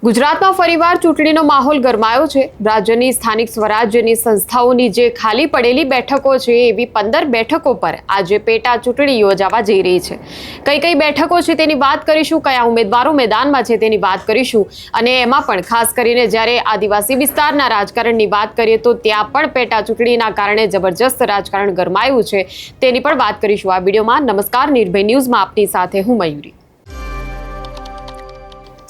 ગુજરાતમાં ફરીવાર ચૂંટણીનો માહોલ ગરમાયો છે। રાજ્યની સ્થાનિક સ્વરાજ્યની સંસ્થાઓની જે ખાલી પડેલી બેઠકો છે એવી 15 બેઠકો પર આજે પેટા ચૂંટણી યોજાવા જઈ રહી છે। કઈ બેઠકો છે તેની વાત કરીશું, કયા ઉમેદવારો મેદાનમાં છે તેની વાત કરીશું અને એમાં પણ ખાસ કરીને જ્યારે આદિવાસી વિસ્તારના રાજકારણની વાત કરીએ તો ત્યાં પણ પેટા ચૂંટણીના કારણે જબરજસ્ત રાજકારણ ગરમાયું છે તેની પણ વાત કરીશું આ વિડીયોમાં। નમસ્કાર, નિર્ભય ન્યૂઝમાં આપની સાથે હું મયુરી।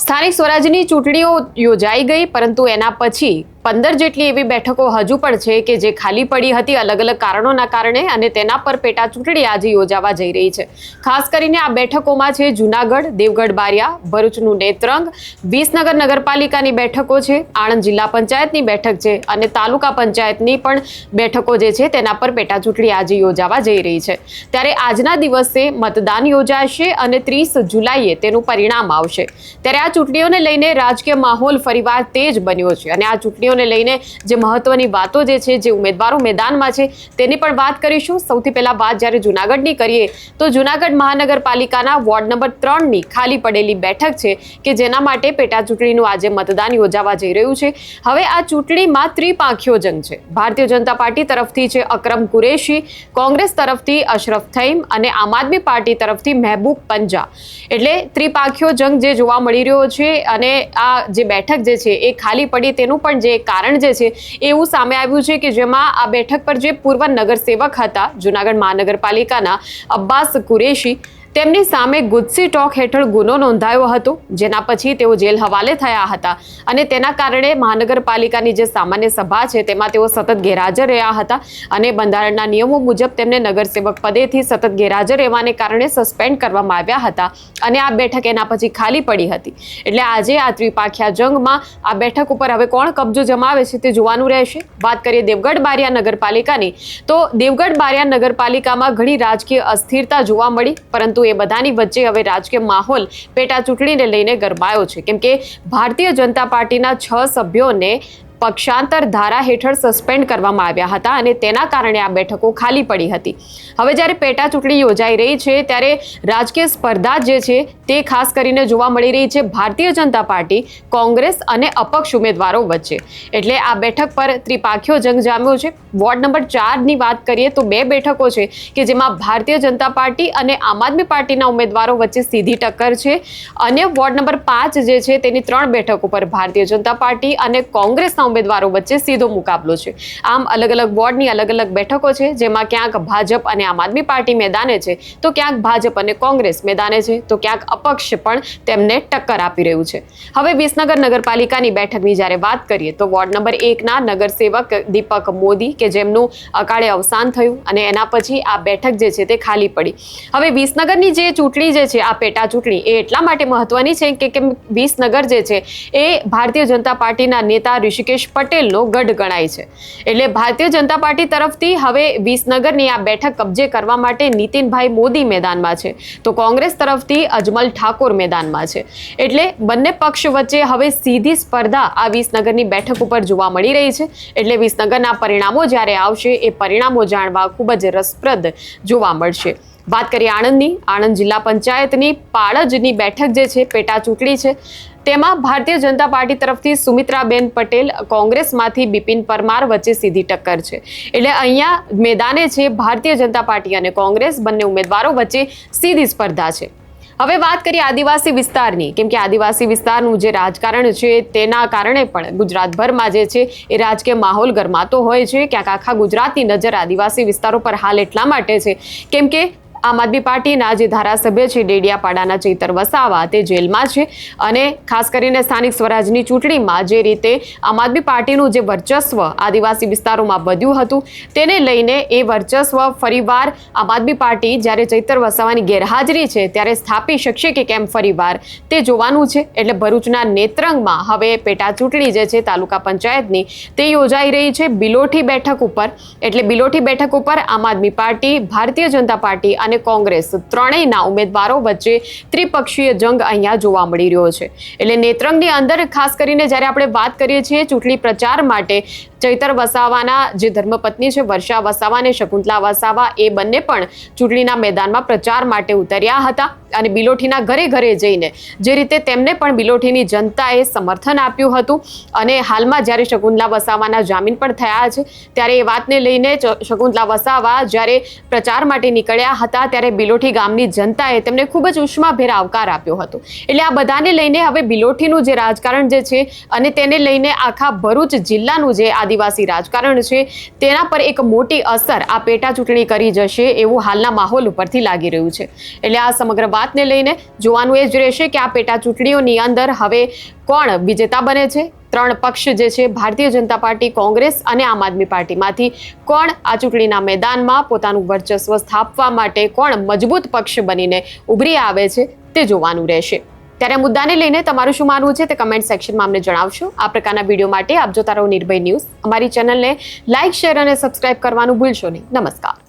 સ્થાનિક સ્વરાજ્યની ચૂંટણીઓ યોજાઈ ગઈ, પરંતુ એના પછી 15 જેટલી એવી બેઠકો હજુ પણ છે કે જે ખાલી પડી હતી અલગ અલગ કારણોના કારણે, અને તેના પર પેટા ચૂંટણી આજે યોજાવા જઈ રહી છે। ખાસ કરીને આ બેઠકોમાં છે જૂનાગઢ, દેવગઢ બારિયા, ભરૂચનું નેત્રંગ, વિસનગર નગરપાલિકાની બેઠકો છે, આણંદ જિલ્લા પંચાયતની બેઠક છે અને તાલુકા પંચાયતની પણ બેઠકો જે છે તેના પર પેટા ચૂંટણી આજે યોજાવા જઈ રહી છે। ત્યારે આજના દિવસે મતદાન યોજાશે અને 30 જુલાઈએ તેનું પરિણામ આવશે। ત્યારે આ ચૂંટણીઓને લઈને રાજકીય માહોલ ફરીવાર તેજ બન્યો છે અને આ ચૂંટણીઓને લઈને જે મહત્વની વાતો જે છે, જે ઉમેદવારો મેદાનમાં છે તેની પણ વાત કરીશું। સૌથી પહેલા વાત જ્યારે જૂનાગઢની કરીએ તો જૂનાગઢ મહાનગરપાલિકાના વોર્ડ નંબર 3ની ખાલી પડેલી બેઠક છે કે જેના માટે પેટા ચૂંટણીનું આજે મતદાન યોજાવા જઈ રહ્યું છે। હવે આ ચૂંટણીમાં ત્રિપાંખીયો જંગ છે। ભારતીય જનતા પાર્ટી તરફથી છે અકરમ કુરેશી, કોંગ્રેસ તરફથી અશરફ થઈમ અને આમ આદમી પાર્ટી તરફથી મહેબૂબ પંજા, એટલે ત્રિપાંખીયો જંગ જે જોવા મળી રહ્યો છે। અને આ જે બેઠક જે છે એ ખાલી પડી તેનું પણ જે કારણ જે છે એવું સામે આવ્યું છે કે જેમાં આ બેઠક પર જે પૂર્વ નગરસેવક હતા જૂનાગઢ મહાનગરપાલિકાના અબ્બાસ કુરેશી, તેમની સામે ગુજસી ટોક હેઠળ ગુનો નોંધાયો હતો, જેના પછી તેઓ જેલ હવાલે થયા હતા અને તેના કારણે મહાનગરપાલિકાની જે સામાન્ય સભા છે તેમાં તેઓ સતત ગેરહાજર રહ્યા હતા અને બંધારણના નિયમો મુજબ તેમને નગરસેવક પદેથી સતત ગેરહાજર રહેવાને કારણે સસ્પેન્ડ કરવામાં આવ્યા હતા અને આ બેઠક એના પછી ખાલી પડી હતી। એટલે આજે આ ત્રિપાંખીયા જંગમાં આ બેઠક ઉપર હવે કોણ કબજો જમાવે છે તે જોવાનું રહેશે। વાત કરીએ દેવગઢ બારિયા નગરપાલિકાની, તો દેવગઢ બારિયા નગરપાલિકામાં ઘણી રાજકીય અસ્થિરતા જોવા મળી, પરંતુ એ બધાની વચ્ચે હવે રાજકીય માહોલ પેટા ચૂંટણીને લઈને ગરમાયો છે, કેમ કે ભારતીય જનતા પાર્ટીના 6 સભ્યોને પક્ષાંતર ધારા હેઠળ સસ્પેન્ડ કરવામાં આવ્યા હતા અને તેના કારણે આ બેઠકો ખાલી પડી હતી। હવે જ્યારે પેટા ચૂંટણી યોજાઈ રહી છે ત્યારે રાજકીય સ્પર્ધા જે છે તે ખાસ કરીને જોવા મળી રહી છે ભારતીય જનતા પાર્ટી, કોંગ્રેસ અને અપક્ષ ઉમેદવારો વચ્ચે। એટલે આ બેઠક પર ત્રિપાંખીયો જંગ જામ્યો છે। વોર્ડ નંબર 4ની વાત કરીએ તો 2 બેઠકો છે કે જેમાં ભારતીય જનતા પાર્ટી અને આમ આદમી પાર્ટીના ઉમેદવારો વચ્ચે સીધી ટક્કર છે, અને વોર્ડ નંબર 5 જે છે તેની 3 બેઠકો પર ભારતીય જનતા પાર્ટી અને કોંગ્રેસના ઉમેદવારો વચ્ચે સીધો મુકાબલો છે। આમ અલગ અલગ વોર્ડની અલગ અલગ બેઠકો છે, જેમાં ક્યાંક ભાજપ અને આમ આદમી પાર્ટી મેદાને છે તો ક્યાંક ભાજપ અને કોંગ્રેસ મેદાને છે તો ક્યાંક અપક્ષ પણ તેમને ટક્કર આપી રહ્યું છે। હવે વિસનગર નગરપાલિકાની બેઠકની જ્યારે વાત કરીએ તો વોર્ડ નંબર 1ના નગરસેવક દીપક મોદી કે જેમનું અકાળે અવસાન થયું અને એના પછી આ બેઠક જે છે તે ખાલી પડી। હવે વિસનગરની જે ચૂંટણી જે છે આ પેટા ચૂંટણી એ એટલા માટે મહત્વની છે કે વિસનગર જે છે એ ભારતીય જનતા પાર્ટીના નેતા ઋષિકેશ પટેલનો ગઢ ગણાય છે। એટલે ભારતીય જનતા પાર્ટી તરફથી હવે વિસનગરની આ બેઠક કબજે કરવા માટે નીતિનભાઈ મોદી મેદાનમાં છે, તો કોંગ્રેસ તરફથી અજમલ ઠાકોર મેદાનમાં છે। એટલે બંને પક્ષ વચ્ચે હવે સીધી સ્પર્ધા આ વિસનગરની બેઠક ઉપર જોવા મળી રહી છે। એટલે વિસનગરના પરિણામો જ્યારે આવશે એ પરિણામો જાણવા ખૂબ જ રસપ્રદ જોવા મળશે। વાત કરીએ આણંદની, આણંદ જિલ્લા પંચાયતની પાળજની બેઠક જે છે પેટા ચૂંટણી છે, તેમાં ભારતીય જનતા પાર્ટી તરફથી સુમિત્રાબેન પટેલ, કોંગ્રેસમાંથી બિપિન પરમાર વચ્ચે સીધી ટક્કર છે। એટલે અહીંયા મેદાને છે ભારતીય જનતા પાર્ટી અને કોંગ્રેસ, બંને ઉમેદવારો વચ્ચે સીધી સ્પર્ધા છે। હવે વાત કરીએ આદિવાસી વિસ્તારની, કેમ કે આદિવાસી વિસ્તારનું જે રાજકારણ છે તેના કારણે પણ ગુજરાતભરમાં જે છે એ રાજકીય માહોલ ગરમાતો હોય છે। ક્યાંક આખા ગુજરાતની નજર આદિવાસી વિસ્તારો પર હાલ એટલા માટે છે કેમ કે આમ આદમી પાર્ટીના જે ધારાસભ્ય છે ડેડિયાપાડાના ચૈતર વસાવા તે જેલમાં છે અને ખાસ કરીને સ્થાનિક સ્વરાજની ચૂંટણીમાં જે રીતે આમ આદમી પાર્ટીનું જે વર્ચસ્વ આદિવાસી વિસ્તારોમાં વધ્યું હતું તેને લઈને એ વર્ચસ્વ ફરીવાર આમ આદમી પાર્ટી જ્યારે ચૈતર વસાવાની ગેરહાજરી છે ત્યારે સ્થાપી શકશે કે કેમ ફરીવાર તે જોવાનું છે। એટલે ભરૂચના નેત્રંગમાં હવે પેટા ચૂંટણી જે છે તાલુકા પંચાયતની તે યોજાઈ રહી છે બિલોઠી બેઠક ઉપર। એટલે બિલોઠી બેઠક ઉપર આમ આદમી પાર્ટી, ભારતીય જનતા પાર્ટી અને કોંગ્રેસ ત્રણેયના ઉમેદવારો વચ્ચે ત્રિપક્ષીય જંગ અહીંયા જોવા મળી રહ્યો છે। એટલે નેત્રંગની અંદર ખાસ કરીને જ્યારે આપણે વાત કરીએ છીએ ચૂંટણી પ્રચાર માટે ચૈતર વસાવાના જે ધર્મપત્ની છે વર્ષા વસાવા અને શકુંતલા વસાવા એ બંને પણ ચૂંટણીના મેદાનમાં પ્રચાર માટે ઉતર્યા હતા અને બિલોઠીના ઘરે ઘરે જઈને જે રીતે તેમને પણ બિલોઠીની જનતાએ સમર્થન આપ્યું હતું અને હાલમાં જ્યારે શકુંતલા વસાવાના જામીન પણ થયા છે ત્યારે એ વાતને લઈને શકુંતલા વસાવા જ્યારે પ્રચાર માટે નીકળ્યા હતા ત્યારે બિલોઠી ગામની જનતાએ તેમને ખૂબ જ ઉષ્માભેર આવકાર આપ્યો હતો. એટલે આ બધાને લઈને હવે બિલોઠીનું જે રાજકારણ જે છે અને તેને લઈને આખા ભરૂચ જિલ્લાનું જે આદિવાસી રાજકારણ છે તેના પર એક મોટી અસર આ પેટા ચૂંટણી કરી જશે એવું હાલના માહોલ ઉપરથી લાગી રહ્યું છે. એટલે આ સમગ્ર વાતને લઈને જોવાનું એ જ રહેશે કે આ પેટા ચૂંટણીઓની અંદર હવે કોણ વિજેતા બને છે. 3 પક્ષ જે છે ભારતીય જનતા પાર્ટી, કોંગ્રેસ અને આમ આદમી પાર્ટીમાંથી કોણ આ ચૂંટણીના મેદાનમાં પોતાનું વર્ચસ્વ સ્થાપવા માટે કોણ મજબૂત પક્ષ બનીને ઉભરી આવે છે તે જોવાનું રહેશે. ત્યારે મુદ્દાને લઈને તમારું શું માનવું છે તે કમેન્ટ સેક્શનમાં અમને જણાવશો. આ પ્રકારના વિડીયો માટે આપ જોતા રહો નિર્ભય ન્યૂઝ. અમારી ચેનલને લાઇક, શેર અને સબસ્ક્રાઇબ કરવાનું ભૂલશો નહીં. નમસ્કાર.